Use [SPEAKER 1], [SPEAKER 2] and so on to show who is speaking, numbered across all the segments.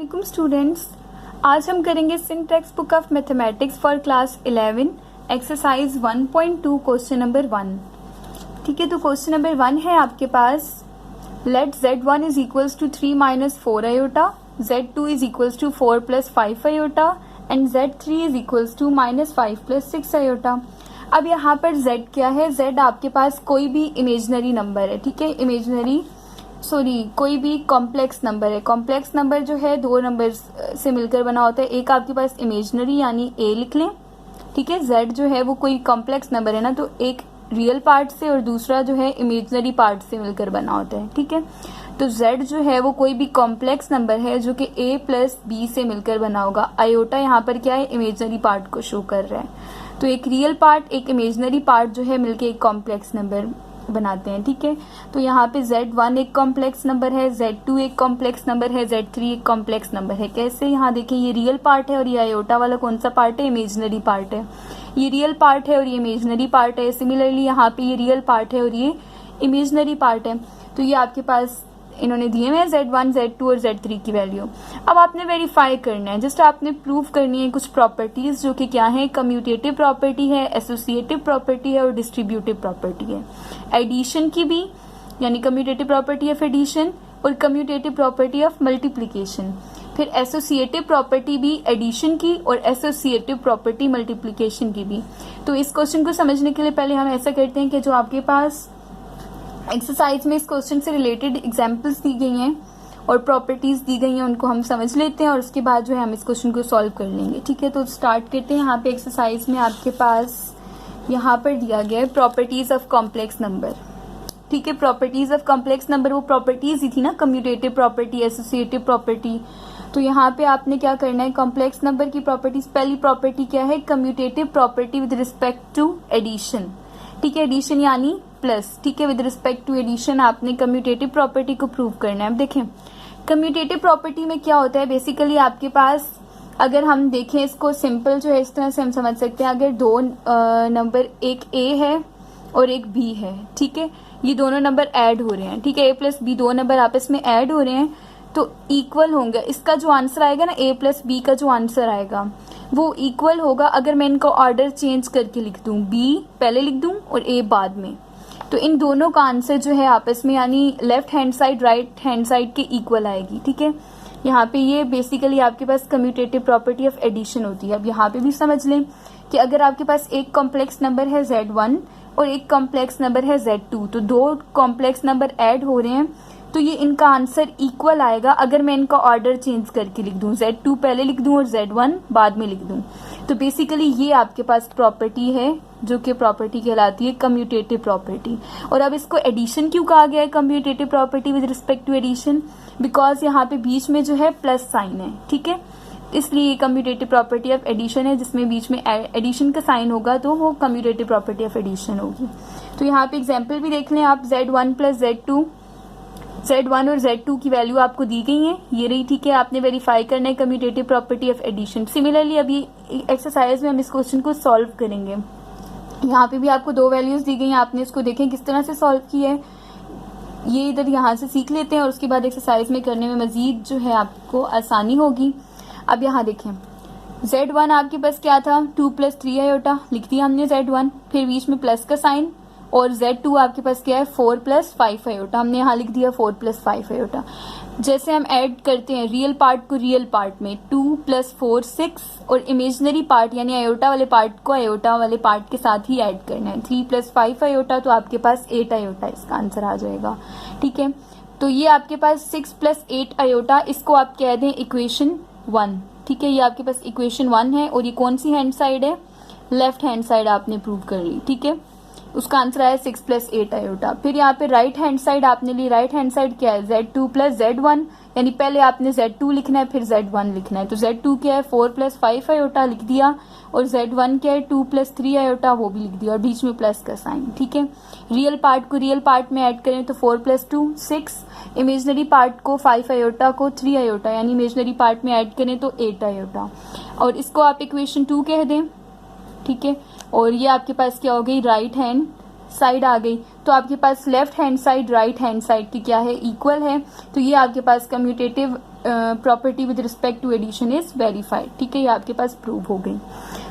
[SPEAKER 1] वालेकुम स्टूडेंट्स, आज हम करेंगे syntax book of mathematics for class 11 exercise 1.2 question number 1। ठीक है, तो क्वेश्चन नंबर 1 है आपके पास, let z1 is equals to 3 minus 4 iota, z2 is equals to 4 plus 5 iota and z3 is equals to minus 5 plus 6 iota. अब यहाँ पर z क्या है? z आपके पास कोई भी इमेजनरी नंबर है। ठीक है, कोई भी कॉम्प्लेक्स नंबर है। कॉम्प्लेक्स नंबर जो है दो नंबर से मिलकर बना होता है। एक आपके पास इमेजनरी यानी a लिख लें। ठीक है, z जो है वो कोई कॉम्प्लेक्स नंबर है ना, तो एक रियल पार्ट से और दूसरा जो है इमेजनरी पार्ट से मिलकर बना होता है। ठीक है, तो z जो है वो कोई भी कॉम्प्लेक्स नंबर है जो कि a प्लस b से मिलकर बना होगा। आयोटा यहाँ पर क्या है? इमेजनरी पार्ट को शो कर रहा है। तो एक रियल पार्ट एक इमेजनरी पार्ट जो है मिलकर एक कॉम्प्लेक्स नंबर बनाते हैं। ठीक है, तो यहाँ पे z1 एक कॉम्प्लेक्स नंबर है, z2 एक कॉम्प्लेक्स नंबर है, z3 एक कॉम्प्लेक्स नंबर है। कैसे? यहाँ देखिए, ये रियल पार्ट है और ये आयोटा वाला कौन सा पार्ट है? इमेजनरी पार्ट है। ये रियल पार्ट है और ये इमेजनरी पार्ट है। सिमिलरली यहाँ पे ये रियल पार्ट है और ये इमेजनरी पार्ट है। तो ये आपके पास इन्होंने दिए हुए हैं z1, z2 और z3 की वैल्यू। अब आपने वेरीफाई करना है, जस्ट आपने प्रूव करनी है कुछ प्रॉपर्टीज जो कि क्या है? कम्यूटेटिव प्रॉपर्टी है, एसोसिएटिव प्रॉपर्टी है और डिस्ट्रीब्यूटिव प्रॉपर्टी है। एडिशन की भी, यानी कम्यूटेटिव प्रॉपर्टी ऑफ एडिशन और कम्यूटेटिव प्रॉपर्टी ऑफ मल्टीप्लीकेशन। फिर एसोसिएटिव प्रॉपर्टी भी एडिशन की और एसोसिएटिव प्रॉपर्टी मल्टीप्लीकेशन की भी। तो इस क्वेश्चन को समझने के लिए पहले हम ऐसा करते हैं कि जो आपके पास एक्सरसाइज में इस क्वेश्चन से रिलेटेड एग्जाम्पल्स दी गई हैं और प्रॉपर्टीज दी गई हैं उनको हम समझ लेते हैं और उसके बाद जो है हम इस क्वेश्चन को सॉल्व कर लेंगे। ठीक है, तो स्टार्ट करते हैं। यहाँ पे एक्सरसाइज में आपके पास यहाँ पर दिया गया है प्रॉपर्टीज ऑफ कॉम्प्लेक्स नंबर। ठीक है, प्रॉपर्टीज ऑफ कॉम्प्लेक्स नंबर वो प्रॉपर्टीज ही थी ना, कम्यूटेटिव प्रॉपर्टी, एसोसिएटिव प्रॉपर्टी। तो यहाँ पे आपने क्या करना है? कॉम्प्लेक्स नंबर की प्रॉपर्टीज, पहली प्रॉपर्टी क्या है? Commutative property with respect to addition. ठीक है, एडिशन यानी प्लस। ठीक है, विद रिस्पेक्ट टू एडिशन आपने कम्यूटेटिव प्रॉपर्टी को प्रूव करना है। अब देखें, कम्यूटेटिव प्रॉपर्टी में क्या होता है? बेसिकली आपके पास, अगर हम देखें इसको सिंपल जो है इस तरह से हम समझ सकते हैं, अगर दो नंबर, एक a है और एक b है। ठीक है, ये दोनों नंबर ऐड हो रहे हैं। ठीक है, a प्लस b दो नंबर आपस में ऐड हो रहे हैं तो इक्वल होंगे। इसका जो आंसर आएगा ना, a प्लस b का जो आंसर आएगा वो इक्वल होगा अगर मैं इनको ऑर्डर चेंज करके लिख दूं, b पहले लिख दूं और a बाद में। तो इन दोनों का आंसर जो है आपस में, यानी left hand side right hand side के इक्वल आएगी। ठीक है, यहाँ पे ये बेसिकली आपके पास कम्यूटेटिव प्रॉपर्टी ऑफ एडिशन होती है। अब यहाँ पे भी समझ लें कि अगर आपके पास एक कॉम्प्लेक्स नंबर है z1 और एक कॉम्प्लेक्स नंबर है z2, तो दो कॉम्प्लेक्स नंबर ऐड हो रहे हैं तो ये इनका आंसर इक्वल आएगा अगर मैं इनका ऑर्डर चेंज करके लिख दूं, z2 पहले लिख दूं और z1 बाद में लिख दूं। तो बेसिकली ये आपके पास प्रॉपर्टी है जो कि प्रॉपर्टी कहलाती है कम्यूटेटिव प्रॉपर्टी। और अब इसको एडिशन क्यों कहा गया है? Commutative property with respect to addition, because यहाँ पे बीच में जो है प्लस साइन है। ठीक है, इसलिए ये कम्यूटेटिव प्रॉपर्टी ऑफ एडिशन है, जिसमें बीच में एडिशन का साइन होगा तो वो कम्यूटेटिव प्रॉपर्टी ऑफ एडिशन होगी। तो यहाँ पे एग्जाम्पल भी देख लें आप, z1 प्लस z2, z1 और z2 की वैल्यू आपको दी गई है, ये रही। ठीक है, आपने वेरीफाई करना है commutative property of addition. Similarly अभी एक्सरसाइज में हम इस क्वेश्चन को सॉल्व करेंगे। यहाँ पे भी आपको दो वैल्यूज दी गई हैं, आपने इसको देखें किस तरह से सॉल्व किया है, ये इधर यहाँ से सीख लेते हैं और उसके बाद एक्सरसाइज में करने में मजीद जो है आपको आसानी होगी। अब यहाँ देखें, z1 आपके पास क्या था? 2 प्लस 3 आयोटा लिख दिया हमने z1, फिर बीच में प्लस का साइन, और z2 आपके पास क्या है? 4 प्लस 5 आयोटा, हमने यहाँ लिख दिया 4 प्लस 5 आयोटा। जैसे हम ऐड करते हैं रियल पार्ट को रियल पार्ट में, 2 प्लस 4 6, और इमेजनरी पार्ट यानी आयोटा वाले पार्ट को आयोटा वाले पार्ट के साथ ही ऐड करना है। 3 प्लस 5 आयोटा, तो आपके पास 8 आयोटा इसका आंसर आ जाएगा। ठीक है, तो ये आपके पास 6 प्लस 8 आयोटा, इसको आप कह दें इक्वेशन 1। ठीक है, ये आपके पास इक्वेशन 1 है और ये कौन सी हैंड साइड है? लेफ्ट हैंड साइड आपने प्रूव कर ली। ठीक है, उसका आंसर आया 6 प्लस 8 आयोटा। फिर यहाँ पे राइट हैंड साइड आपने ली, राइट हैंड साइड क्या है? z2 प्लस z1, यानी पहले आपने z2 लिखना है फिर z1 लिखना है। तो z2 क्या है? 4 प्लस 5 आयोटा लिख दिया, और z1 क्या है? 2 प्लस 3 आयोटा, वो भी लिख दिया, और बीच में प्लस का साइन। ठीक है, रियल पार्ट को रियल पार्ट में ऐड करें तो 4 प्लस 2 6, इमेजनरी पार्ट को 5 आयोटा को 3 आयोटा यानी इमेजनरी पार्ट में ऐड करें तो 8 आयोटा, और इसको आप इक्वेशन 2 कह दें। ठीक है, और ये आपके पास क्या हो गई? राइट हैंड साइड आ गई। तो आपके पास left hand side right hand side की क्या है? इक्वल है। तो ये आपके पास commutative property with respect to addition is verified. ठीक है, ये आपके पास प्रूव हो गई।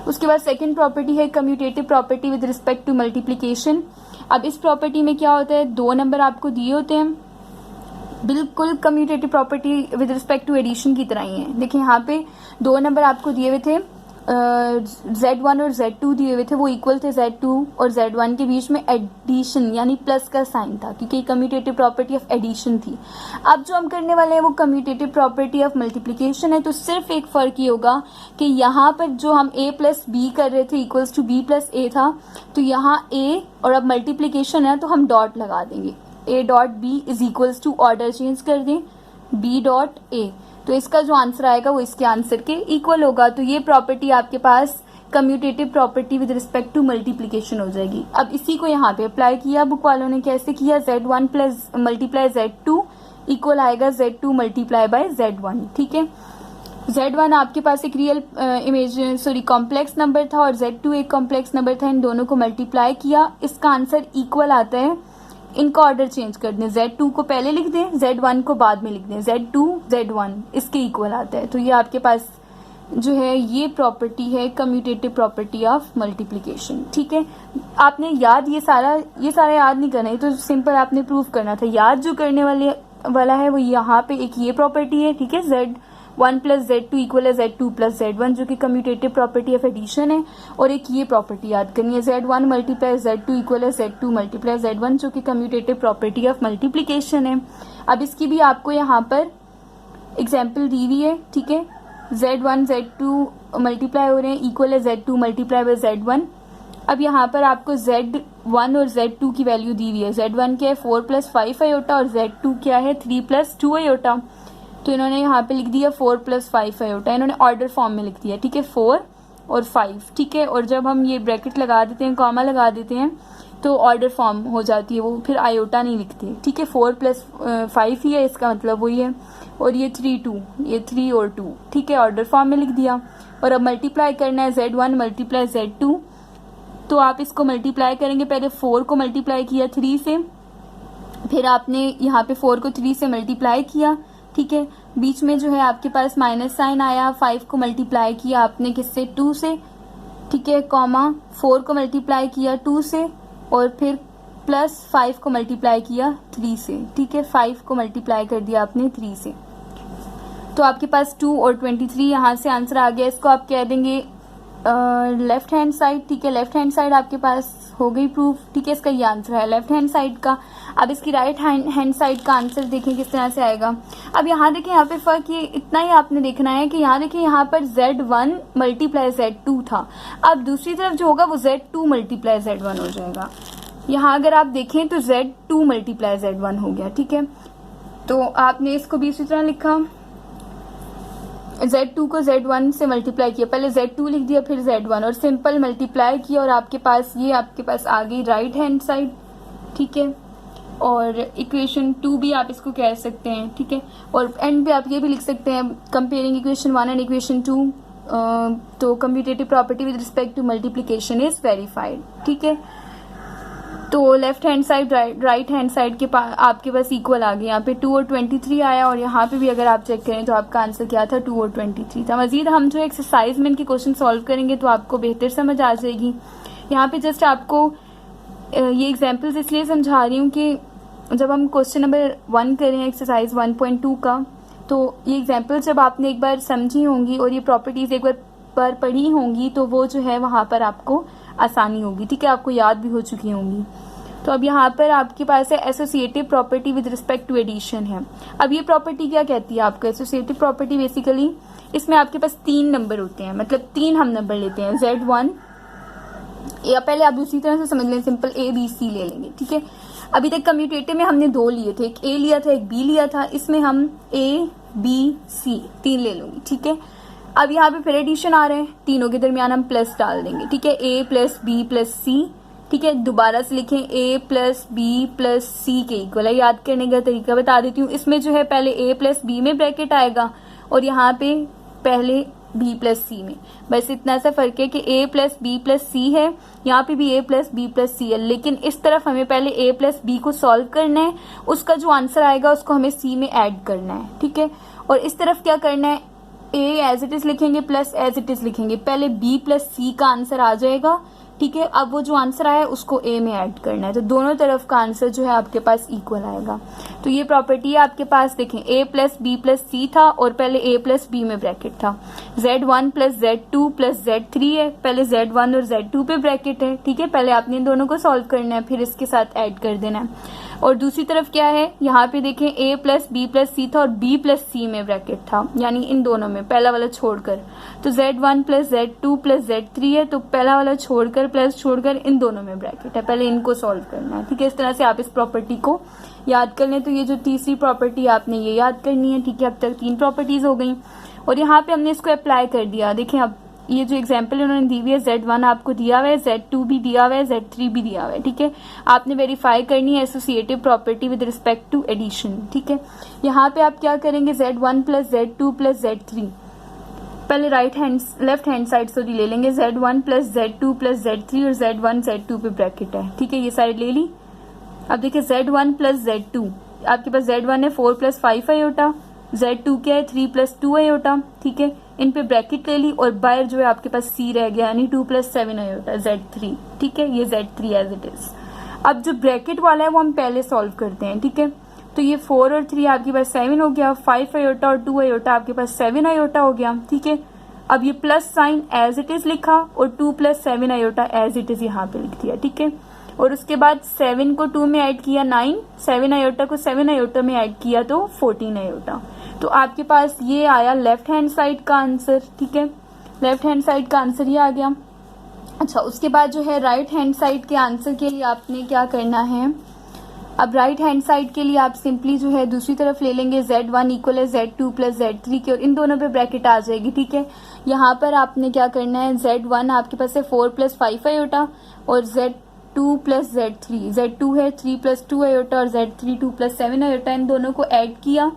[SPEAKER 1] उसके बाद सेकंड प्रॉपर्टी है commutative property with respect to multiplication. अब इस प्रॉपर्टी में क्या होता है, दो नंबर आपको दिए होते हैं, बिल्कुल commutative property with respect to addition की तरह ही है। देखिए यहाँ पे दो नंबर आपको दिए हुए थे, Z1 और Z2 दिए हुए थे, वो इक्वल थे Z2 और Z1 के बीच में एडिशन यानी प्लस का साइन था, क्योंकि कम्यूटेटिव प्रॉपर्टी ऑफ एडिशन थी। अब जो हम करने वाले हैं वो कम्यूटेटिव प्रॉपर्टी ऑफ मल्टीप्लिकेशन है। तो सिर्फ एक फर्क ये होगा कि यहाँ पर जो हम a प्लस बी कर रहे थे equals to b plus a था, तो यहाँ a और अब मल्टीप्लिकेशन है तो हम डॉट लगा देंगे, a dot b is equals to order change कर दें b डॉट a, तो इसका जो आंसर आएगा वो इसके आंसर के इक्वल होगा। तो ये प्रॉपर्टी आपके पास commutative property with respect to multiplication हो जाएगी। अब इसी को यहाँ पे अप्लाई किया बुक वालों ने, कैसे किया, Z1 plus multiply Z2 equal आएगा Z2 मल्टीप्लाई बाय Z1। ठीक है, Z1 आपके पास एक रियल कॉम्प्लेक्स नंबर था और Z2 एक कॉम्प्लेक्स नंबर था, इन दोनों को मल्टीप्लाई किया, इसका आंसर इक्वल आता है। इनका ऑर्डर चेंज कर दें, Z2 को पहले लिख दें, Z1 को बाद में लिख दें, Z2 Z1 इसके इक्वल आता है। तो ये आपके पास जो है ये प्रॉपर्टी है कम्यूटेटिव प्रॉपर्टी ऑफ मल्टीप्लिकेशन। ठीक है, आपने याद ये सारा याद नहीं करना है, तो सिंपल आपने प्रूव करना था। याद जो करने वाला है वो यहाँ पे एक ये प्रॉपर्टी है, ठीक है, Z1 प्लस Z2 इक्वल है Z2 प्लस Z1 जो कि कम्यूटेटिव प्रॉपर्टी ऑफ एडिशन है, और एक ये प्रॉपर्टी याद करनी है Z1 मल्टीप्लाई Z2 इक्वल है Z2 मल्टीप्लाई Z1 जो कि कम्यूटेटिव प्रॉपर्टी ऑफ मल्टीप्लिकेशन है। अब इसकी भी आपको यहाँ पर एग्जाम्पल दी हुई है। ठीक है, Z1 Z2 मल्टीप्लाई हो रहे हैं इक्वल है Z2 मल्टीप्लाई बाय Z1। अब यहाँ पर आपको Z1 और Z2 की वैल्यू दी हुई है। Z1 क्या है 4 प्लस 5 आयोटा और Z2 क्या है 3 प्लस 2 आयोटा, तो इन्होंने यहाँ पे लिख दिया 4 प्लस 5 आयोटा, इन्होंने ऑर्डर फॉर्म में लिख दिया। ठीक है, 4 और 5। ठीक है, और जब हम ये ब्रैकेट लगा देते हैं, कॉमा लगा देते हैं, तो ऑर्डर फॉर्म हो जाती है, वो फिर आयोटा नहीं लिखते। ठीक है, 4 प्लस 5 ही है, इसका मतलब वही है, और ये 3 और 2। ठीक है, ऑर्डर फॉर्म में लिख दिया। और अब मल्टीप्लाई करना है Z1 मल्टीप्लाई Z2, तो आप इसको मल्टीप्लाई करेंगे, पहले 4 को मल्टीप्लाई किया 3 से, फिर आपने यहाँ पे 4 को 3 से मल्टीप्लाई किया। ठीक है, बीच में जो है आपके पास माइनस साइन आया, 5 को मल्टीप्लाई किया आपने किससे 2 से। ठीक है, कॉमा 4 को मल्टीप्लाई किया 2 से, और फिर प्लस 5 को मल्टीप्लाई किया 3 से। ठीक है, 5 को मल्टीप्लाई कर दिया आपने 3 से, तो आपके पास 2 और 23 यहाँ से आंसर आ गया। इसको आप कह देंगे लेफ्ट हैंड साइड। ठीक है, लेफ्ट हैंड साइड आपके पास हो गई प्रूफ। ठीक है, इसका ये आंसर है लेफ्ट हैंड साइड का। अब इसकी राइट हैंड साइड का आंसर देखें किस तरह से आएगा। अब यहाँ देखें, यहाँ पे फर्क ये इतना ही आपने देखना है कि यहाँ देखें, यहाँ पर Z1 मल्टीप्लाई Z2 था, अब दूसरी तरफ जो होगा वो Z2 मल्टीप्लाई Z1 हो जाएगा। यहाँ अगर आप देखें तो Z2 मल्टीप्लाई Z1 हो गया। ठीक है, तो आपने इसको भी इसी तरह लिखा, Z2 को Z1 से मल्टीप्लाई किया, पहले Z2 लिख दिया फिर Z1 और सिंपल मल्टीप्लाई किया, और आपके पास ये आपके पास आ गई राइट हैंड साइड। ठीक है, और इक्वेशन 2 भी आप इसको कह सकते हैं। ठीक है, और एंड पे आप ये भी लिख सकते हैं कंपेयरिंग इक्वेशन 1 एंड इक्वेशन 2, तो commutative property with respect to multiplication is verified. ठीक है, तो left hand side right hand side के आपके पास इक्वल आ गया। यहाँ पे 2 और 23 आया, और यहाँ पे भी अगर आप चेक करें तो आपका आंसर क्या था 2 और 23 था। मजीद हम जो एक्सरसाइज में इनके क्वेश्चन सॉल्व करेंगे तो आपको बेहतर समझ आ जाएगी। यहाँ पे जस्ट आपको ये एग्जाम्पल्स इसलिए समझा रही हूँ कि जब हम क्वेश्चन नंबर 1 करें एक्सरसाइज 1.2 का, तो ये एग्जाम्पल्स जब आपने एक बार समझी होंगी और ये प्रॉपर्टीज एक बार पढ़ी होंगी, तो वो जो है वहाँ पर आपको आसानी होगी। ठीक है, आपको याद भी हो चुकी होंगी। तो अब यहाँ पर आपके पास है associative property with respect to addition है। अब ये प्रॉपर्टी क्या कहती है आपको, एसोसिएटिव प्रॉपर्टी बेसिकली इसमें आपके पास 3 नंबर होते हैं, मतलब 3 हम नंबर लेते हैं Z1, या पहले आप दूसरी तरह से समझ लें, सिंपल A B C ले लेंगे। ठीक है, अभी तक कम्यूटेटिव में हमने 2 लिए थे, एक A लिया था एक B लिया था, इसमें हम A B C 3 ले लूंगी। ठीक है, अब यहाँ पे फिर एडिशन आ रहे हैं, तीनों के दरमियान हम प्लस डाल देंगे। ठीक है, A plus B plus C। ठीक है, दोबारा से लिखें A plus B plus C के इक्वल है। याद करने का तरीका बता देती हूँ, इसमें जो है पहले A प्लस B में ब्रैकेट आएगा और यहाँ पे पहले B प्लस C में, बस इतना सा फर्क है कि A plus B plus C है, यहाँ पे भी A plus B plus C है, लेकिन इस तरफ हमें पहले A प्लस B को सॉल्व करना है, उसका जो आंसर आएगा उसको हमें C में ऐड करना है। ठीक है, और इस तरफ क्या करना है, ए एज इट इज लिखेंगे प्लस एज इट इज लिखेंगे, पहले बी प्लस सी का आंसर आ जाएगा, ठीक है। अब वो जो आंसर आया उसको ए में ऐड करना है, तो दोनों तरफ का आंसर जो है आपके पास इक्वल आएगा। तो ये प्रॉपर्टी है आपके पास, देखें ए प्लस बी प्लस सी था और पहले ए प्लस बी में ब्रैकेट था, Z1 plus Z2 plus Z3 है, पहले Z1 और Z2 पे ब्रैकेट है, ठीक है। पहले आपने इन दोनों को सॉल्व करना है, फिर इसके साथ ऐड कर देना है। और दूसरी तरफ क्या है, यहाँ पे देखें ए प्लस बी प्लस सी था और बी प्लस सी में ब्रैकेट था, यानी इन दोनों में, पहला वाला छोड़कर। तो Z1 plus Z2 plus Z3 है, तो पहला वाला छोड़कर प्लस छोड़कर इन दोनों में ब्रैकेट है, पहले इनको सॉल्व करना है, ठीक है। इस तरह से आप इस प्रॉपर्टी को याद कर लें। तो ये जो तीसरी प्रॉपर्टी आपने ये याद करनी है, ठीक है। अब तक 3 प्रॉपर्टीज हो गई और यहाँ पे हमने इसको अप्लाई कर दिया। देखें अब ये जो एग्जाम्पल उन्होंने दी हुई है, Z1 आपको दिया हुआ है, Z2 भी दिया हुआ है, Z3 भी दिया हुआ है, ठीक है। आपने वेरीफाई करनी है associative property with respect to addition, ठीक है। यहाँ पे आप क्या करेंगे, Z1 plus Z2 plus Z3, पहले लेफ्ट हैंड साइड से ले लेंगे, Z1 plus Z2 plus Z3 और Z1 Z2 पे ब्रैकेट है, ठीक है। ये साइड ले ली। अब देखिए Z1 प्लस Z2, आपके पास Z1 है 4 प्लस 5 आयोटा, Z2 क्या है 3 प्लस 2 आयोटा, ठीक है। इन पे ब्रैकेट ले ली और बाहर जो है आपके पास C रह गया, यानी 2 प्लस 7 आयोटा Z3, ठीक है। ये Z3 एज इट इज। अब जो ब्रैकेट वाला है वो हम पहले सॉल्व करते हैं, ठीक है। तो ये 4 और 3 आपके पास 7 हो गया, 5 आयोटा और 2 आयोटा आपके पास 7 आयोटा हो गया, ठीक है। अब ये plus sign as it is लिखा और 2 plus 7 iota as it is यहाँ पे लिख दिया, ठीक है। और उसके बाद 7 को 2 में ऐड किया 9, 7 आयोटा को 7 आयोटा में ऐड किया तो 14 आयोटा। तो आपके पास ये आया लेफ्ट हैंड साइड का आंसर, ठीक है। लेफ्ट हैंड साइड का आंसर ये आ गया। अच्छा, उसके बाद जो है राइट हैंड साइड के आंसर के लिए आपने क्या करना है, अब राइट हैंड साइड के लिए आप सिंपली जो है दूसरी तरफ ले लेंगे, Z1 इक्वल है Z2 प्लस Z3 के, और इन दोनों पे ब्रैकेट आ जाएगी, ठीक है। यहाँ पर आपने क्या करना है, Z1 आपके पास है 4 प्लस 5 आयोटा और Z2 प्लस Z3, Z2 है 3 प्लस 2 आयोटा और Z3 2 प्लस 7 आयोटा, इन दोनों को ऐड किया,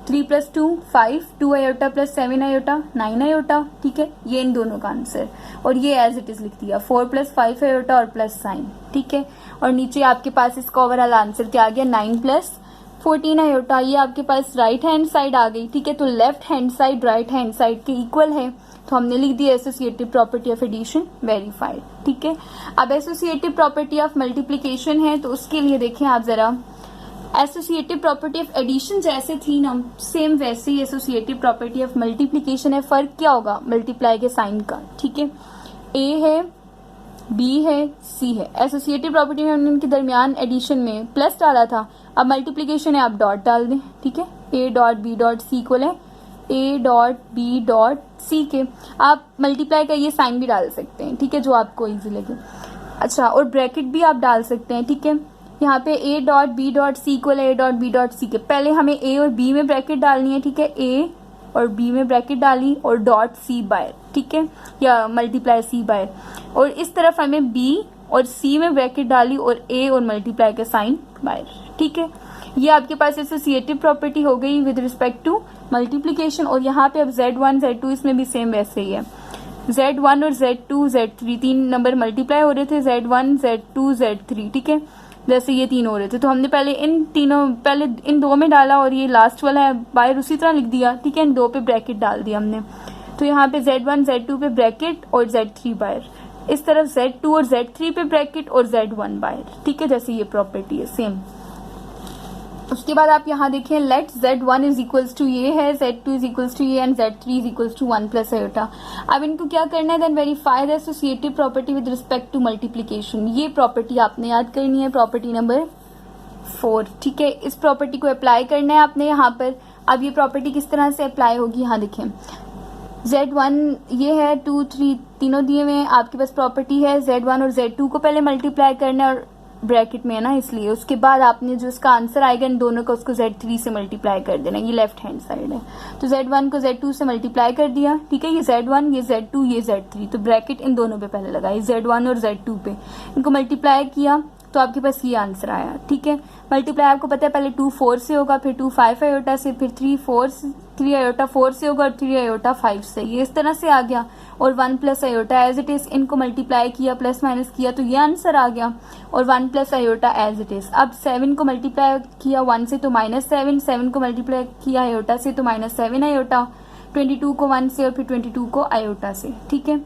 [SPEAKER 1] 3 plus 2 5, 2 iota plus 7 iota 9 iota, ठीक है। ये इन दोनों का आंसर, और ये एज इट इज लिख दिया 4 प्लस 5 आयोटा और प्लस साइन, ठीक है। और नीचे आपके पास इसका ओवरऑल आंसर क्या आ गया, 9 प्लस 14 आयोटा। ये आपके पास राइट हैंड साइड आ गई, ठीक है। तो left hand side right hand side के इक्वल है, तो हमने लिख दिया associative property of addition verified, ठीक है। अब एसोसिएटिव प्रॉपर्टी ऑफ मल्टीप्लीकेशन है, तो उसके लिए देखें आप जरा, एसोसिएटिव प्रॉपर्टी ऑफ एडिशन जैसे थी ना, सेम वैसे ही एसोसिएटिव प्रॉपर्टी ऑफ मल्टीप्लीकेशन है। फर्क क्या होगा, मल्टीप्लाई के साइन का, ठीक है। ए है, बी है, सी है। एसोसिएटिव प्रॉपर्टी में हमने इनके दरमियान एडिशन में प्लस डाला था, अब मल्टीप्लीकेशन है आप डॉट डाल दें, ठीक है। A dot B dot C equal है ए डॉट बी डॉट सी के। आप मल्टीप्लाई का ये साइन भी डाल सकते हैं, ठीक है, जो आपको इजी लगे। अच्छा, और ब्रैकेट भी आप डाल सकते हैं, ठीक है। यहाँ पे a dot B dot C equal a dot B dot सी के, पहले हमें ए और बी में ब्रैकेट डालनी है, ठीक है। ए और बी में ब्रैकेट डाली और डॉट सी बाय, ठीक है, या मल्टीप्लाई सी बाय, और इस तरफ हमें बी और सी में ब्रैकेट डाली और ए और मल्टीप्लाई का साइन बाय, ठीक है। ये आपके पास एसोसिएटिव प्रॉपर्टी हो गई विद रिस्पेक्ट टू मल्टीप्लीकेशन। और यहाँ पे अब Z1 Z2 इसमें भी सेम वैसे ही है, Z1 और Z2 Z3 तीन नंबर मल्टीप्लाई हो रहे थे, Z1 Z2 Z3, ठीक है, जैसे ये तीन हो रहे थे। तो हमने पहले इन दो में डाला और ये लास्ट वाला है बाहर उसी तरह लिख दिया, ठीक है। इन दो पे ब्रैकेट डाल दिया हमने, तो यहाँ पे Z1 Z2 पे ब्रैकेट और Z3 बाहर, इस तरफ Z2 और Z3 पे ब्रैकेट और Z1 बाहर, ठीक है, जैसे ये प्रॉपर्टी है सेम। उसके बाद आप यहाँ देखिए, late Z1 is equals to ये है, Z2 इज इक्वल्स टू ये एंड Z3 is equals to 1 plus iota. अब इनको क्या करना है, then verify the associative property with respect to multiplication. ये प्रॉपर्टी आपने याद करनी है, प्रॉपर्टी नंबर 4, ठीक है। इस प्रॉपर्टी को अप्लाई करना है आपने यहाँ पर। अब ये प्रॉपर्टी किस तरह से अप्लाई होगी, यहाँ देखें, Z1 ये है, 2 3 तीनों दिए हुए हैं, आपके पास प्रॉपर्टी है Z1 और Z2 को पहले मल्टीप्लाई करना है और ब्रैकेट में है ना, इसलिए उसके बाद आपने जो इसका आंसर आएगा इन दोनों का उसको Z3 से मल्टीप्लाई कर देना। ये लेफ्ट हैंड साइड है, तो Z1 को Z2 से मल्टीप्लाई कर दिया, ठीक है। ये Z1 ये Z2 ये Z3, तो ब्रैकेट इन दोनों पे पहले लगाई, Z1 और Z2 पे इनको मल्टीप्लाई किया तो आपके पास ये आंसर आया, ठीक है। मल्टीप्लाई आपको पता है पहले 2 4 से होगा, फिर 2 5 आयोटा से, फिर 3 आयोटा 4 से होगा और 3 आयोटा 5 से। ये इस तरह से आ गया। और 1 plus iota as it is, इनको मल्टीप्लाई किया प्लस माइनस किया तो ये आंसर आ गया। और 1 plus iota as it is. अब 7 को मल्टीप्लाई किया 1 से तो -7, 7 को मल्टीप्लाई किया आयोटा से तो -7 आयोटा, 22 को 1 से और फिर 22 को आयोटा से। ठीक है,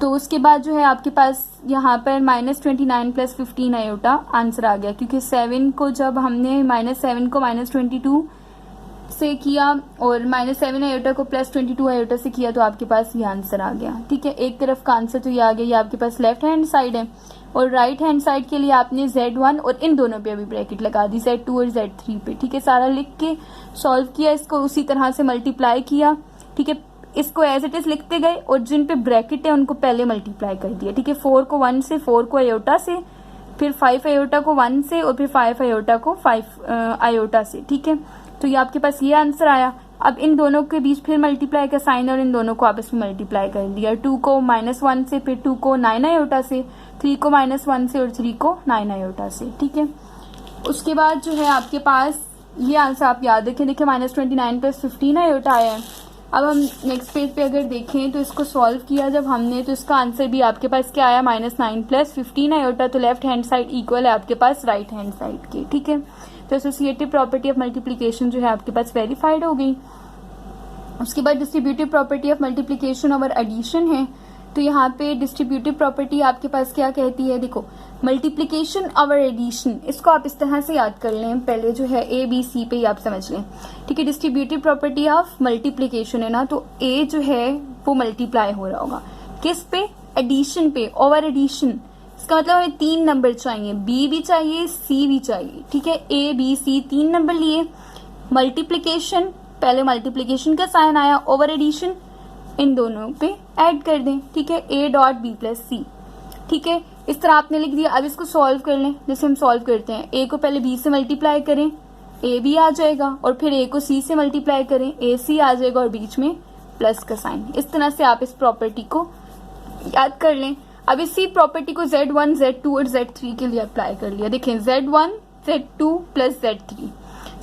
[SPEAKER 1] तो उसके बाद जो है आपके पास यहाँ पर -29 प्लस 15 आयोटा आंसर आ गया, क्योंकि 7 को जब हमने -7 को -22 से किया और -7 आयोटा को +22 आयोटा से किया तो आपके पास ये आंसर आ गया। ठीक है, एक तरफ का आंसर तो ये आ गया, ये आपके पास लेफ्ट हैंड साइड है। और राइट हैंड साइड के लिए आपने Z1 और इन दोनों पे अभी ब्रैकेट लगा दी, Z2 और Z3 पे। ठीक है, सारा लिख के सॉल्व किया, इसको उसी तरह से मल्टीप्लाई किया। ठीक है, इसको एज इट इज लिखते गए और जिन पे ब्रैकेट है उनको पहले मल्टीप्लाई कर दिया। ठीक है, 4 को 1 से, 4 को आयोटा से, फिर 5 आयोटा को 1 से और फिर 5 आयोटा को 5 आयोटा से। ठीक है, तो ये आपके पास ये आंसर आया। अब इन दोनों के बीच फिर मल्टीप्लाई का साइन और इन दोनों को आपस में मल्टीप्लाई कर दिया। 2 को -1 से, फिर 2 को 9 आयोटा से, 3 को -1 से और 3 को 9 आयोटा से। ठीक है, उसके बाद जो है आपके पास ये आंसर आप याद रखें। देखिए -29 प्लस 15 आयोटा आया है। अब हम नेक्स्ट पेज पे अगर देखें तो इसको सॉल्व किया जब हमने तो इसका आंसर भी आपके पास क्या आया, -9 प्लस 15 आयोटा। तो लेफ्ट हैंड साइड इक्वल है आपके पास राइट हैंड साइड के। ठीक है, तो एसोसिएटिव प्रॉपर्टी ऑफ मल्टीप्लिकेशन जो है आपके पास वेरीफाइड हो गई। उसके बाद डिस्ट्रीब्यूटिव प्रॉपर्टी ऑफ मल्टीप्लिकेशन और एडिशन है। तो यहाँ पे डिस्ट्रीब्यूटिव प्रॉपर्टी आपके पास क्या कहती है, देखो मल्टीप्लिकेशन और एडिशन, इसको आप इस तरह से याद कर लें। पहले जो है ABC पे ही आप समझ लें। ठीक है, डिस्ट्रीब्यूटिव प्रॉपर्टी ऑफ मल्टीप्लिकेशन है ना, तो A जो है वो मल्टीप्लाई हो रहा होगा किस पे, एडिशन पे, ओवर एडिशन। इसका मतलब हमें 3 नंबर चाहिए, B भी चाहिए, C भी चाहिए। ठीक है, A B C 3 नंबर लिए, मल्टीप्लिकेशन पहले मल्टीप्लिकेशन का साइन आया, ओवर एडिशन इन दोनों पे ऐड कर दें। ठीक है, A dot B plus C। ठीक है, इस तरह आपने लिख दिया। अब इसको सॉल्व कर लें, जैसे हम सॉल्व करते हैं। A को पहले B से मल्टीप्लाई करें, AB आ जाएगा, और फिर A को C से मल्टीप्लाई करें, AC आ जाएगा, और बीच में प्लस का साइन। इस तरह से आप इस प्रॉपर्टी को याद कर लें। अब इसी प्रॉपर्टी को Z1, Z2 और Z3 के लिए अप्लाई कर लिया। देखें Z1, Z2 plus Z3,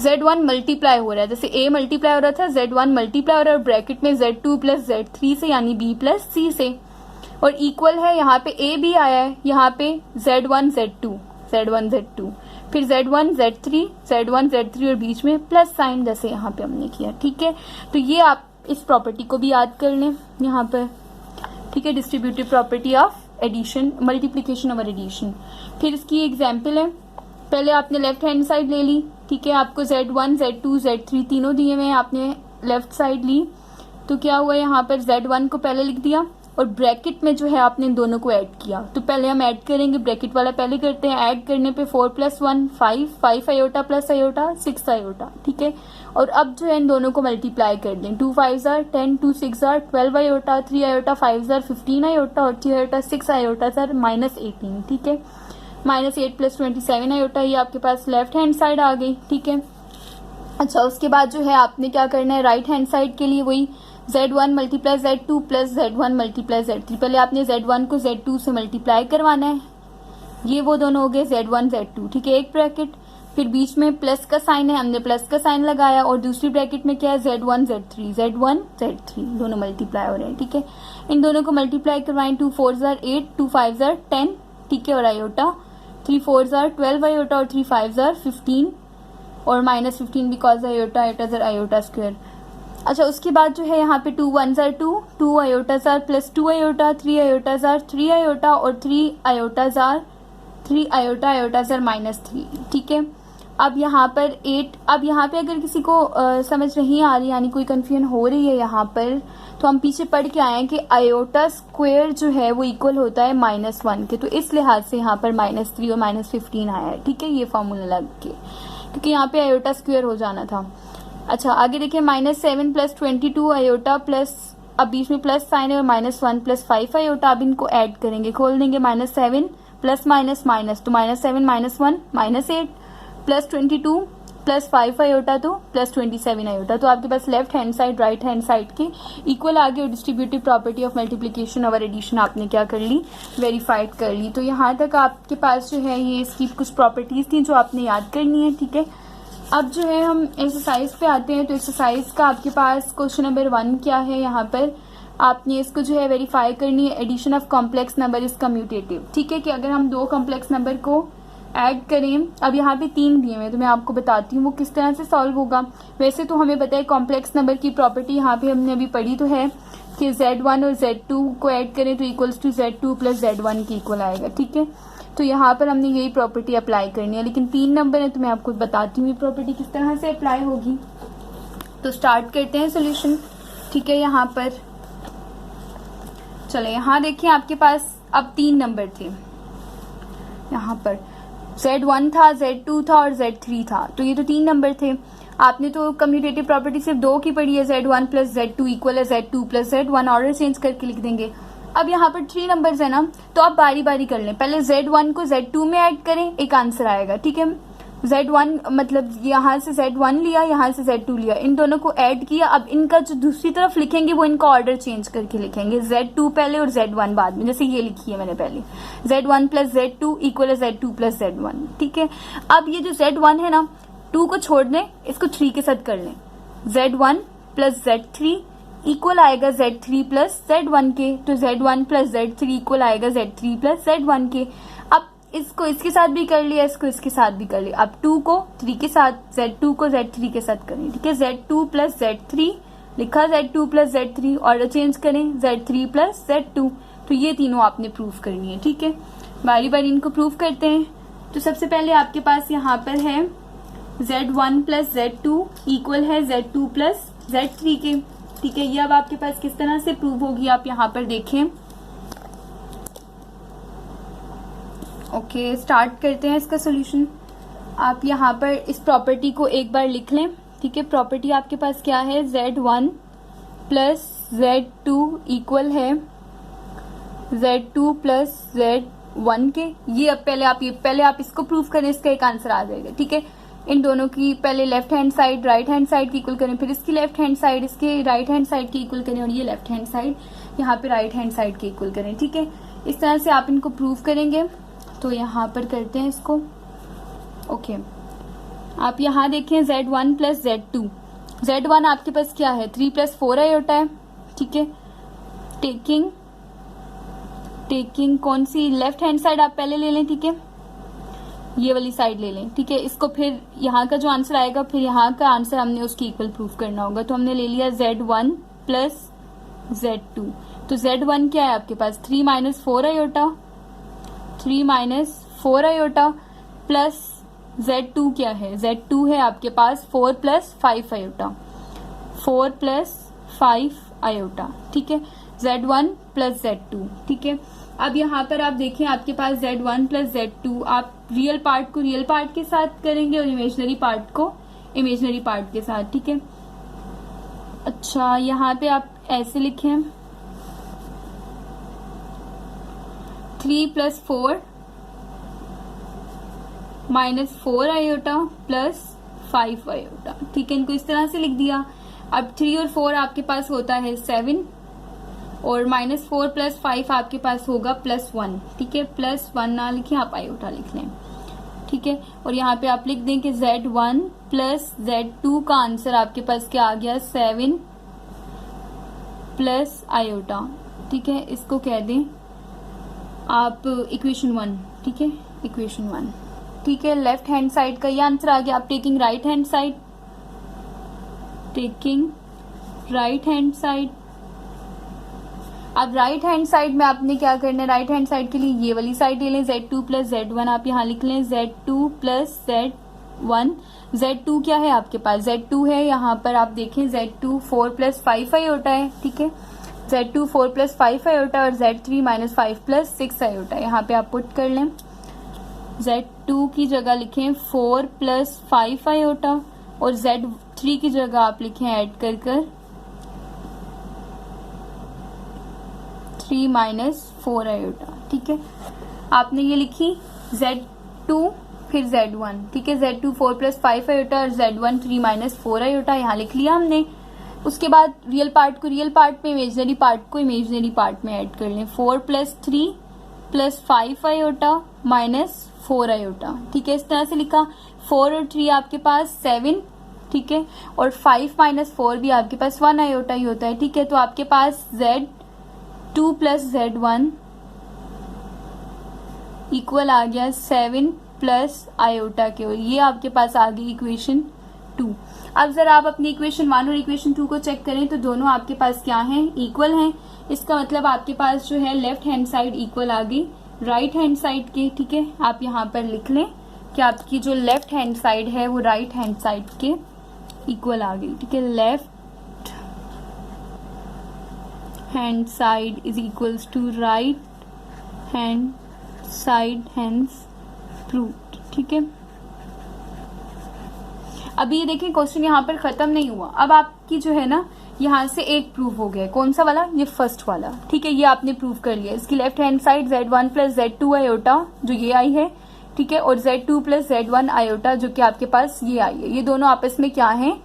[SPEAKER 1] Z1 multiply हो रहा है, जैसे A मल्टीप्लाई हो रहा था, Z1 मल्टीप्लाई हो रहा है ब्रैकेट में Z2 प्लस Z3 से, यानी B प्लस C से। और इक्वल है, यहाँ पे A भी आया है, यहाँ पे Z1 Z2, फिर Z1 Z3 और बीच में प्लस साइन, जैसे यहाँ पे हमने किया। ठीक है, तो ये आप इस प्रॉपर्टी को भी याद कर लें यहाँ पर। ठीक है, distributive property of addition, multiplication और एडिशन। फिर इसकी एग्जाम्पल है, पहले आपने लेफ्ट हैंड साइड ले ली। ठीक है, आपको Z1 Z2 Z3 तीनों दिए हुए हैं, आपने लेफ्ट साइड ली। तो क्या हुआ, यहाँ पर Z1 को पहले लिख दिया और ब्रैकेट में जो है आपने इन दोनों को ऐड किया। तो पहले हम ऐड करेंगे, ब्रैकेट वाला पहले करते हैं। ऐड करने पे 4 + 1 5 आयोटा प्लस आयोटा 6 आयोटा। ठीक है, और अब जो है इन दोनों को मल्टीप्लाई कर दें। 2 5 jar 10, 2 6 jar 12 iota, 3 iota 5 jar 15 iota, और 3 आयोटा 6 आयोटा जार -18। ठीक है, -8 + 27 आयोटा, ये आपके पास लेफ्ट हैंड साइड आ गई। ठीक है, अच्छा उसके बाद जो है आपने क्या करना है, राइट हैंड साइड के लिए वही Z1 multiply Z2 plus Z1 multiply Z3। पहले आपने Z1 को Z2 से मल्टीप्लाई करवाना है, ये वो दोनों हो गए Z1 Z2। ठीक है, एक ब्रैकेट, फिर बीच में प्लस का साइन है, हमने प्लस का साइन लगाया, और दूसरी ब्रैकेट में क्या है, Z1 Z3 दोनों मल्टीप्लाई हो रहे हैं। ठीक है, इन दोनों को मल्टीप्लाई करवाएं। 2 4 जार 8, 2 5 जार 10। ठीक है, और आयोटा 3 4 जार 12 आयोटा, और 3 5 जार 15, और -15 because iota jar iota square. अच्छा उसके बाद जो है यहाँ पे 2 1 jar 2, 2 iota jar plus 2 iota, 3 iota jar 3 iota, और 3 आयोटा जार -3। ठीक है, अब यहाँ पर 8, अब यहाँ पे अगर किसी को समझ नहीं आ रही, यानी कोई कंफ्यूजन हो रही है यहाँ पर, तो हम पीछे पढ़ के आए हैं कि आयोटा स्क्वायर जो है वो इक्वल होता है -1 के। तो इस लिहाज से यहाँ पर -3 और -15 आया है। ठीक है, ये फॉर्मूला लग के, क्योंकि यहाँ पे आयोटा स्क्वायर हो जाना था। अच्छा आगे देखिए, -7 + 22 आयोटा प्लस, अब बीच में प्लस साइन है, और -1 + 5 आयोटा। अब इनको ऐड करेंगे, खोल देंगे, -7 प्लस माइनस माइनस, तो -7 -1 -8 प्लस 22 प्लस 5 आयोटा तो प्लस 27 आयोटा। तो आपके पास left hand side right hand side के इक्वल आ गए और डिस्ट्रीब्यूटिव प्रॉपर्टी ऑफ मल्टीप्लिकेशन और एडिशन आपने क्या कर ली, वेरीफाइड कर ली। तो यहाँ तक आपके पास जो है ये इसकी कुछ प्रॉपर्टीज थी जो आपने याद करनी है, ठीक है। अब जो है हम एक्सरसाइज पे आते हैं। तो एक्सरसाइज का आपके पास क्वेश्चन नंबर 1 क्या है, यहाँ पर आपने इसको जो है वेरीफाई करनी है। Addition of complex number is commutative, ठीक है, कि अगर हम 2 कॉम्प्लेक्स नंबर को ऐड करें, अब यहाँ पे 3 दिए हुए तो मैं आपको बताती हूँ वो किस तरह से सॉल्व होगा। वैसे तो हमें पता है कॉम्प्लेक्स नंबर की प्रॉपर्टी यहाँ पे हमने अभी पढ़ी तो है कि Z1 और Z2 को ऐड करें तो equals to Z2 plus Z1 के इक्वल आएगा, ठीक है। तो यहाँ पर हमने यही प्रॉपर्टी अप्लाई करनी है, लेकिन 3 नंबर है तो मैं आपको बताती हूँ ये प्रॉपर्टी किस तरह से अप्लाई होगी। तो स्टार्ट करते हैं सोल्यूशन, ठीक है। यहाँ पर चले, यहाँ देखिए आपके पास अब 3 नंबर थे। यहाँ पर Z1 था, Z2 था और Z3 था। तो ये तो 3 नंबर थे। आपने तो कम्यूटेटिव प्रॉपर्टी सिर्फ 2 की पढ़ी है, Z1 प्लस Z2 इक्वल है Z2 plus Z1, order change करके लिख देंगे। अब यहाँ पर 3 नंबर्स है ना, तो आप बारी बारी कर लें। पहले Z1 को Z2 में ऐड करें, एक आंसर आएगा, ठीक है। Z1 मतलब यहाँ से Z1 लिया, यहाँ से Z2 लिया, इन दोनों को ऐड किया। अब इनका जो दूसरी तरफ लिखेंगे वो इनका ऑर्डर चेंज करके लिखेंगे, Z2 पहले और Z1 बाद में, जैसे ये लिखी है मैंने पहले, Z1 प्लस Z2 इक्वल है Z2 प्लस Z1, ठीक है। अब ये जो Z1 है ना, 2 को छोड़ दें, इसको 3 के साथ कर लें। Z1 प्लस Z3 इक्वल आएगा Z3 प्लस Z1 के, तो Z1 प्लस Z3 इक्वल आएगा Z3 प्लस Z1 के। अब इसको इसके साथ भी कर लिया, इसको इसके साथ भी कर लिया। अब 2 को 3 के साथ, Z2 को Z3 के साथ करें, ठीक है। Z2 प्लस Z3 लिखा, Z2 plus Z3, order change करें, Z3 प्लस Z2। तो ये तीनों आपने प्रूफ करनी है, ठीक है। बारी बारी इनको प्रूफ करते हैं। तो सबसे पहले आपके पास यहाँ पर है Z1 प्लस Z2 इक्वल है Z2 प्लस Z3 के, ठीक है। ये अब आपके पास किस तरह से प्रूव होगी, आप यहाँ पर देखें। ओके, स्टार्ट करते हैं इसका सोल्यूशन। आप यहाँ पर इस प्रॉपर्टी को एक बार लिख लें, ठीक है। प्रॉपर्टी आपके पास क्या है, Z1 प्लस Z2 इक्वल है Z2 प्लस Z1 के। ये अब पहले आप इसको प्रूफ करें, इसका एक आंसर आ जाएगा, ठीक है। इन दोनों की पहले left hand side right hand side की इक्वल करें, फिर इसकी लेफ्ट हैंड साइड इसके राइट हैंड साइड की इक्वल करें, और ये लेफ्ट हैंड साइड यहाँ पे राइट हैंड साइड की इक्वल करें, ठीक है। इस तरह से आप इनको प्रूफ करेंगे। तो यहाँ पर करते हैं इसको। ओके, आप यहाँ देखें Z1 प्लस Z2। Z1 आपके पास क्या है, 3 प्लस 4 आयोटा है, ठीक है। टेकिंग कौन सी, लेफ्ट हैंड साइड आप पहले ले लें, ठीक है, ये वाली साइड ले लें, ठीक है। इसको फिर यहाँ का जो आंसर आएगा, फिर यहाँ का आंसर हमने उसकी इक्वल प्रूफ करना होगा। तो हमने ले लिया Z1 प्लस Z2। तो Z1 क्या है आपके पास, 3 minus 4 iota, 3 minus 4 iota plus Z2 क्या है, Z2 है आपके पास 4 प्लस 5 आयोटा, 4 प्लस 5 आयोटा, ठीक है। Z1 प्लस Z2, ठीक है। अब यहाँ पर आप देखें आपके पास Z1 प्लस Z2, आप रियल पार्ट को रियल पार्ट के साथ करेंगे और इमेजिनरी पार्ट को इमेजिनरी पार्ट के साथ, ठीक है। अच्छा, यहाँ पे आप ऐसे लिखें 3 plus 4 minus 4 iota plus 5 iota, ठीक है। इनको इस तरह से लिख दिया। अब 3 और 4 आपके पास होता है 7 और माइनस 4 प्लस 5 आपके पास होगा +1, ठीक है। +1 ना लिखें, आप आयोटा लिख लें, ठीक है। और यहाँ पे आप लिख दें कि Z1 प्लस Z2 का आंसर आपके पास क्या आ गया, 7 प्लस आयोटा, ठीक है। इसको कह दें आप इक्वेशन 1, ठीक है, इक्वेशन 1, ठीक है। लेफ्ट हैंड साइड का ये आंसर आ गया। आप टेकिंग राइट हैंड साइड, अब राइट हैंड साइड में आपने क्या करना है, राइट हैंड साइड के लिए ये वाली साइड ले लें, Z2 प्लस Z1 आप यहाँ लिख लें, Z2 प्लस Z1। Z2 क्या है आपके पास, Z2 है यहाँ पर आप देखें Z2 4 प्लस 5 आयोटा है, ठीक है। Z2 4 प्लस 5 आयोटा और Z3 माइनस 5 प्लस 6 आयोटा, यहाँ पे आप पुट कर लें। Z2 की जगह लिखें 4 प्लस 5 आयोटा और Z3 की जगह आप लिखें ऐड कर 3 माइनस 4 आयोटा, ठीक है। आपने ये लिखी Z2 फिर Z1, ठीक है, Z2 4 प्लस 5 आयोटा और Z1 3 माइनस 4 आयोटा, यहाँ लिख लिया हमने। उसके बाद रियल पार्ट को रियल पार्ट में, इमेजनरी पार्ट को इमेजनरी पार्ट में ऐड कर लें। 4 plus 3 plus 5 iota minus 4 iota, ठीक है, इस तरह से लिखा। 4 और 3 आपके पास 7, ठीक है, और 5 माइनस 4 भी आपके पास 1 आयोटा ही होता है, ठीक है। तो आपके पास Z2 प्लस Z1 इक्वल आ गया 7 प्लस आयोटा के, और ये आपके पास आ गई इक्वेशन 2। अब जरा आप अपनी इक्वेशन 1 और इक्वेशन 2 को चेक करें तो दोनों आपके पास क्या हैं, इक्वल हैं। इसका मतलब आपके पास जो है लेफ्ट हैंड साइड इक्वल आ गई राइट हैंड साइड के, ठीक है। आप यहाँ पर लिख लें कि आपकी जो लेफ्ट हैंड साइड है वो राइट हैंड साइड के इक्वल आ गई, ठीक है। Left hand side is equals to right hand side, hence proved, ठीक है। अभी ये देखिए क्वेश्चन यहाँ पर खत्म नहीं हुआ। अब आपकी जो है ना यहाँ से एक प्रूव हो गया, कौन सा वाला, ये फर्स्ट वाला, ठीक है, ये आपने प्रूव कर लिया। इसकी left hand side Z1 plus Z2 iota जो ये आई है, ठीक है, और Z2 प्लस Z1 आयोटा जो कि आपके पास ये आई है, ये दोनों आपस में क्या है,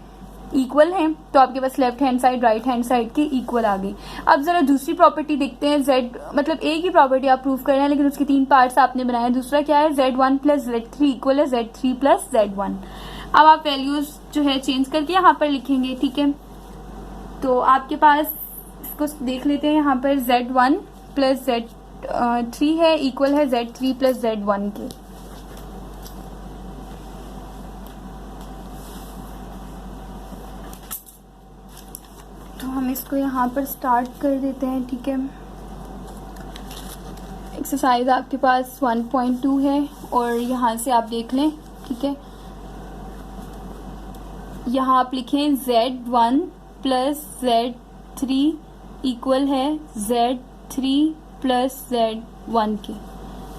[SPEAKER 1] इक्वल हैं। तो आपके पास left hand side right hand side की इक्वल आ गई। अब जरा दूसरी प्रॉपर्टी देखते हैं। Z मतलब एक ही प्रॉपर्टी आप प्रूव कर रहे हैं लेकिन उसके 3 पार्ट्स आपने बनाए। दूसरा क्या है, Z1 प्लस Z3 इक्वल है Z3 प्लस Z1। अब आप वैल्यूज जो है चेंज करके यहाँ पर लिखेंगे, ठीक है। तो आपके पास इसको देख लेते हैं, यहाँ पर Z1 प्लस Z3 है इक्वल है Z3 प्लस Z1 के। तो हम इसको यहाँ पर स्टार्ट कर देते हैं, ठीक है। एक्सरसाइज आपके पास 1.2 है और यहाँ से आप देख लें, ठीक है। यहाँ आप लिखें Z1 प्लस Z3 इक्वल है Z3 प्लस Z1 के,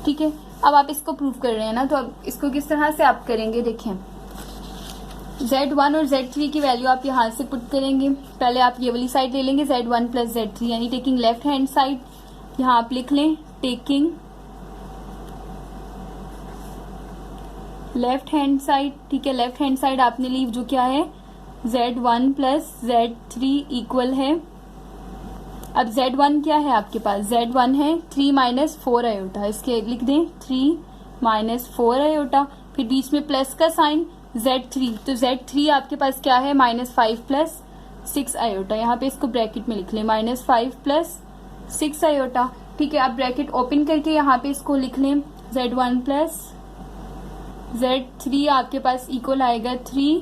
[SPEAKER 1] ठीक है। अब आप इसको प्रूव कर रहे हैं ना, तो अब इसको किस तरह से आप करेंगे, देखें। Z1 और Z3 की वैल्यू आप यहाँ से पुट करेंगे। पहले आप ये वाली साइड ले लेंगे Z1 प्लस Z3, यानी टेकिंग लेफ्ट हैंड साइड, यहाँ आप लिख लें टेकिंग लेफ्ट हैंड साइड, ठीक है। लेफ्ट हैंड साइड आपने ली जो क्या है Z1 प्लस Z3 इक्वल है, अब Z1 क्या है आपके पास, Z1 है 3 माइनस 4 आयोटा, इसके लिख दें 3 माइनस 4 आयोटा, फिर बीच में प्लस का साइन Z3, तो Z3 आपके पास क्या है -5 प्लस 6 आयोटा, यहाँ पे इसको ब्रैकेट में लिख लें -5 प्लस 6 आयोटा, ठीक है। अब ब्रैकेट ओपन करके यहाँ पे इसको लिख लें Z1 प्लस Z3 आपके पास इक्वल आएगा 3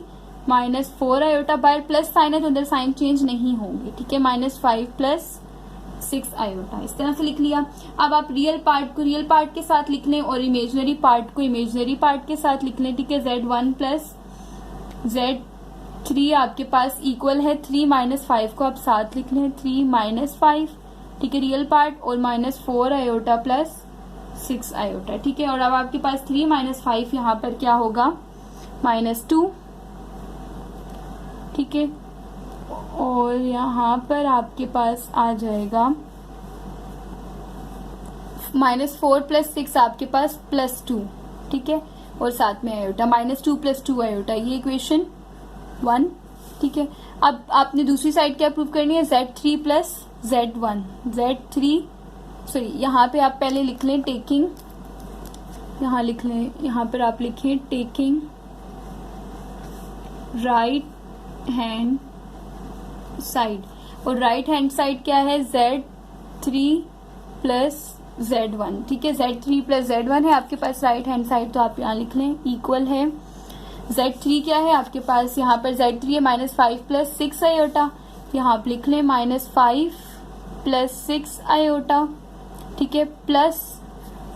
[SPEAKER 1] माइनस 4 आयोटा, बाहर प्लस साइन है तो अंदर साइन चेंज नहीं होंगे, ठीक है। -5 प्लस 6 आयोटा, इस तरह से लिख लिया। अब आप रियल पार्ट को रियल पार्ट के साथ लिख लें और इमेजनरी पार्ट को इमेजनरी पार्ट के साथ लिख लें, ठीक है। Z1 प्लस Z3 आपके पास इक्वल है 3 माइनस 5 को आप साथ लिख लें 3 माइनस 5, ठीक है, रियल पार्ट, और -4 आयोटा प्लस 6 आयोटा, ठीक है। और अब आपके पास 3 माइनस 5 यहाँ पर क्या होगा -2, ठीक है, और यहाँ पर आपके पास आ जाएगा -4 प्लस 6 आपके पास +2, ठीक है, और साथ में आयोटा -2 + 2 आयोटा, ये इक्वेशन 1, ठीक है। अब आपने दूसरी साइड क्या प्रूव करनी है, Z3 plus Z1, Z3 sorry यहाँ पे आप पहले लिख लें टेकिंग, यहाँ लिख लें, यहाँ पर आप लिखें टेकिंग राइट हैंड साइड, और राइट हैंड साइड क्या है Z3 प्लस Z1, ठीक है। Z3 प्लस Z1 है आपके पास राइट हैंड साइड, तो आप यहाँ लिख लें इक्वल है Z3 क्या है आपके पास, यहाँ पर Z3 है -5 प्लस 6 आयोटा, यहाँ आप लिख लें -5 प्लस 6 आयोटा, ठीक है, प्लस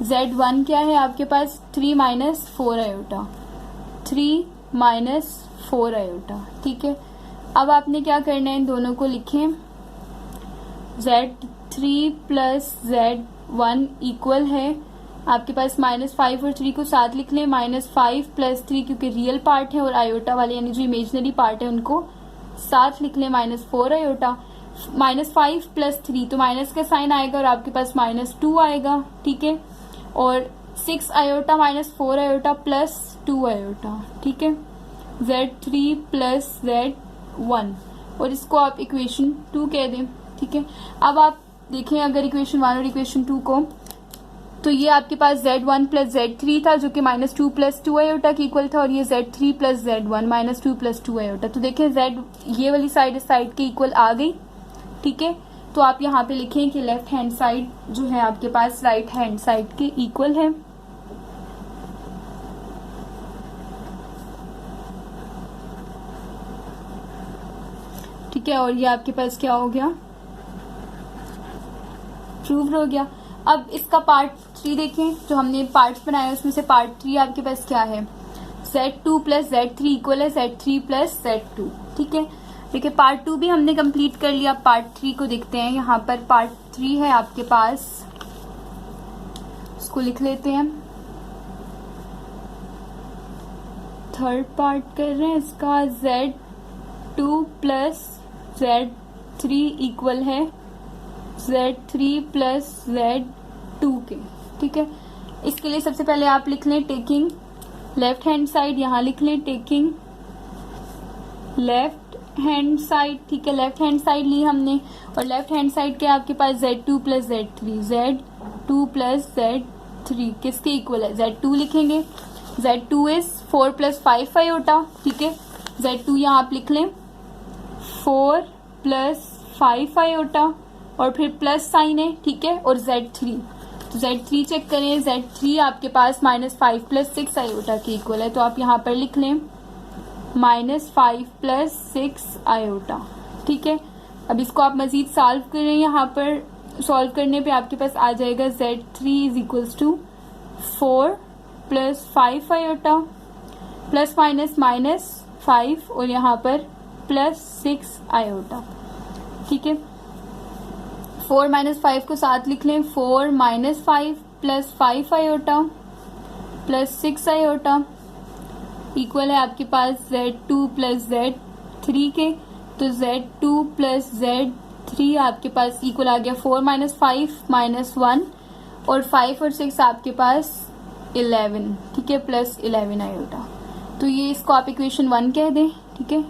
[SPEAKER 1] Z1 क्या है आपके पास 3 माइनस 4 आयोटा, 3 माइनस 4 आयोटा, ठीक है। अब आपने क्या करना है, इन दोनों को लिखें Z3 प्लस Z1 इक्वल है आपके पास -5 और 3 को साथ लिख लें -5 प्लस 3, क्योंकि रियल पार्ट है, और आयोटा वाले यानी जो इमेजनरी पार्ट है उनको साथ लिख लें -4 आयोटा, -5 प्लस 3 तो माइनस का साइन आएगा और आपके पास -2 आएगा, ठीक है। और 6 iota minus 4 iota plus 2 iota, ठीक है, Z3 प्लस Z1, और इसको आप इक्वेशन 2 कह दें, ठीक है। अब आप देखें अगर इक्वेशन 1 और इक्वेशन 2 को, तो ये आपके पास Z1 प्लस Z3 था जो कि -2 प्लस 2 आयोटा की इक्वल था, और ये Z3 plus Z1 -2 plus 2 iota. तो देखें Z ये वाली साइड इस साइड के इक्वल आ गई, ठीक है। तो आप यहाँ पे लिखें कि लेफ्ट हैंड साइड जो है आपके पास राइट हैंड साइड के इक्वल है। ठीक है, और ये आपके पास क्या हो गया, प्रूव्ड हो गया। अब इसका पार्ट 3 देखें, जो हमने पार्ट्स बनाए उसमें से पार्ट 3 आपके पास क्या है, Z2 प्लस Z3 इक्वल है Z3 प्लस Z2, ठीक है। देखिए पार्ट 2 भी हमने कंप्लीट कर लिया, पार्ट 3 को देखते हैं। यहाँ पर पार्ट 3 है आपके पास, इसको लिख लेते हैं। थर्ड पार्ट कर रहे हैं इसका, Z2 प्लस Z3 इक्वल है Z3 प्लस Z2 के, ठीक है। इसके लिए सबसे पहले आप लिख लें टेकिंग लेफ्ट हैंड साइड, यहाँ लिख लें टेकिंग लेफ्ट हैंड साइड, ठीक है। लेफ्ट हैंड साइड ली हमने, और लेफ्ट हैंड साइड के आपके पास Z2 plus Z3, Z2 plus Z3 किसके इक्वल है, Z2 लिखेंगे। Z2 इज 4 प्लस 5 आयोटा, ठीक है। Z2 यहाँ आप लिख लें 4 प्लस 5 आयोटा, और फिर प्लस साइन है, ठीक है। और Z3, तो Z3 चेक करें, Z3 आपके पास -5 प्लस 6 आयोटा के इक्वल है, तो आप यहाँ पर लिख लें -5 प्लस 6 आयोटा, ठीक है। अब इसको आप मजीद सॉल्व करें, यहाँ पर सॉल्व करने पे आपके पास आ जाएगा Z3 is equals to 4 plus 5 iota plus -5, और यहाँ पर प्लस 6 आयोटा, ठीक है। 4 - 5 को साथ लिख लें, 4 - 5 plus 5 iota plus 6 iota equal है आपके पास Z2 प्लस Z3 के। तो Z2 प्लस Z3 आपके पास इक्वल आ गया 4 - 5 -1, और 5 और 6 आपके पास 11, ठीक है, प्लस 11 आयोटा। तो ये इसको आप इक्वेशन 1 कह दें, ठीक है,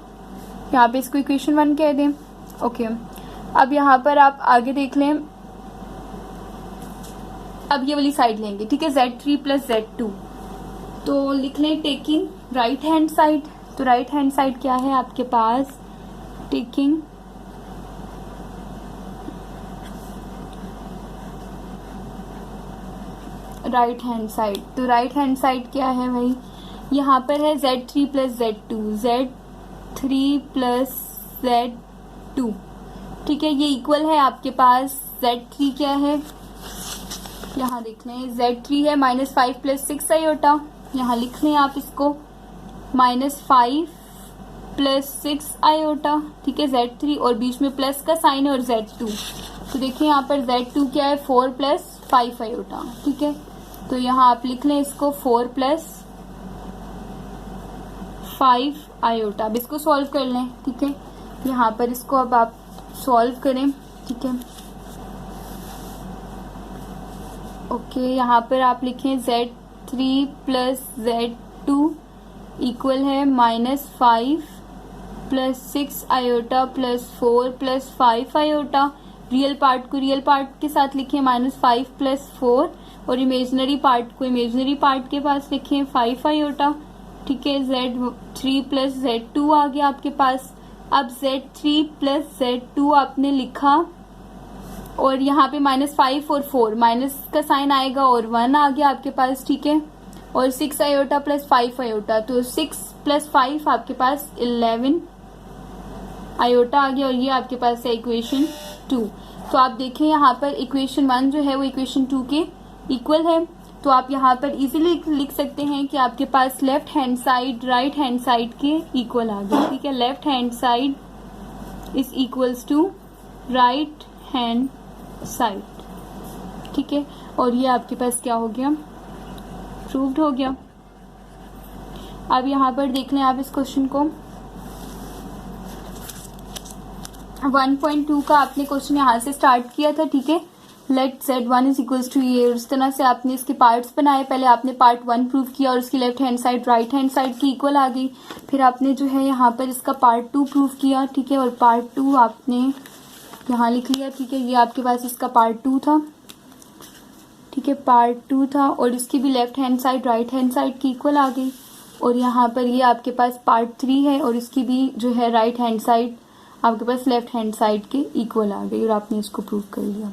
[SPEAKER 1] यहाँ पे इसको इक्वेशन 1 कह दें, ओके। अब यहाँ पर आप आगे देख लें, अब ये वाली साइड लेंगे, ठीक है, Z3 प्लस Z2, तो लिख लें टेकिंग राइट हैंड साइड। तो राइट हैंड साइड क्या है आपके पास, टेकिंग राइट हैंड साइड। तो राइट हैंड साइड क्या है भाई, यहाँ पर है Z3 plus Z2, Z3 plus Z2, ठीक है, ये इक्वल है आपके पास Z3 क्या है, यहाँ देख लें Z3 है -5 प्लस 6 आयोटा, यहाँ लिख लें आप इसको -5 प्लस 6 आयोटा, ठीक है, Z3, और बीच में प्लस का साइन है, और Z2, तो देखिए यहाँ पर Z2 क्या है 4 प्लस 5 आयोटा, ठीक है। तो यहाँ आप लिख लें इसको 4 प्लस 5 आयोटा। अब इसको सॉल्व कर लें, ठीक है, यहाँ पर इसको अब आप सॉल्व करें, ठीक है, ओके। यहाँ पर आप लिखें Z3 प्लस Z2 इक्वल है -5 plus 6 iota plus 4 plus 5 iota. Real part को रियल पार्ट के साथ लिखें -5 प्लस 4, और इमेजिनरी पार्ट को इमेजिनरी पार्ट के पास लिखें 5 आयोटा, ठीक है। Z3 प्लस Z2 आ गया आपके पास। अब Z3 प्लस Z2 आपने लिखा, और यहाँ पे -5 और 4 माइनस का साइन आएगा, और 1 आ गया आपके पास, ठीक है, और 6 आयोटा प्लस 5 आयोटा, तो 6 प्लस 5 आपके पास 11 आयोटा आ गया, और ये आपके पास है इक्वेशन 2। तो आप देखें यहाँ पर इक्वेशन 1 जो है वो इक्वेशन 2 के इक्वल है। तो आप यहाँ पर इजीली लिख सकते हैं कि आपके पास left hand side right hand side के इक्वल आ गया, ठीक है। Left hand side is equals to right hand side, ठीक है, और ये आपके पास क्या हो गया, प्रूव्ड हो गया। अब यहाँ पर देख लें आप इस क्वेश्चन को, 1.2 का आपने क्वेश्चन यहाँ से स्टार्ट किया था, ठीक है, late Z1 is equals to ये। उस तरह से आपने इसके पार्ट्स बनाए। पहले आपने पार्ट 1 प्रूव किया और उसकी left hand side right hand side की इक्वल आ गई। फिर आपने जो है यहाँ पर इसका पार्ट 2 प्रूव किया, ठीक है, और पार्ट 2 आपने यहाँ लिख लिया, ठीक है। ये आपके पास इसका पार्ट 2 था, ठीक है, पार्ट 2 था, और इसकी भी left hand side right hand side की इक्वल आ गई। और यहाँ पर ये आपके पास पार्ट 3 है और इसकी भी जो है राइट हैंड साइड आपके पास लेफ्ट हैंड साइड के इक्वल आ गई और आपने इसको प्रूव कर लिया।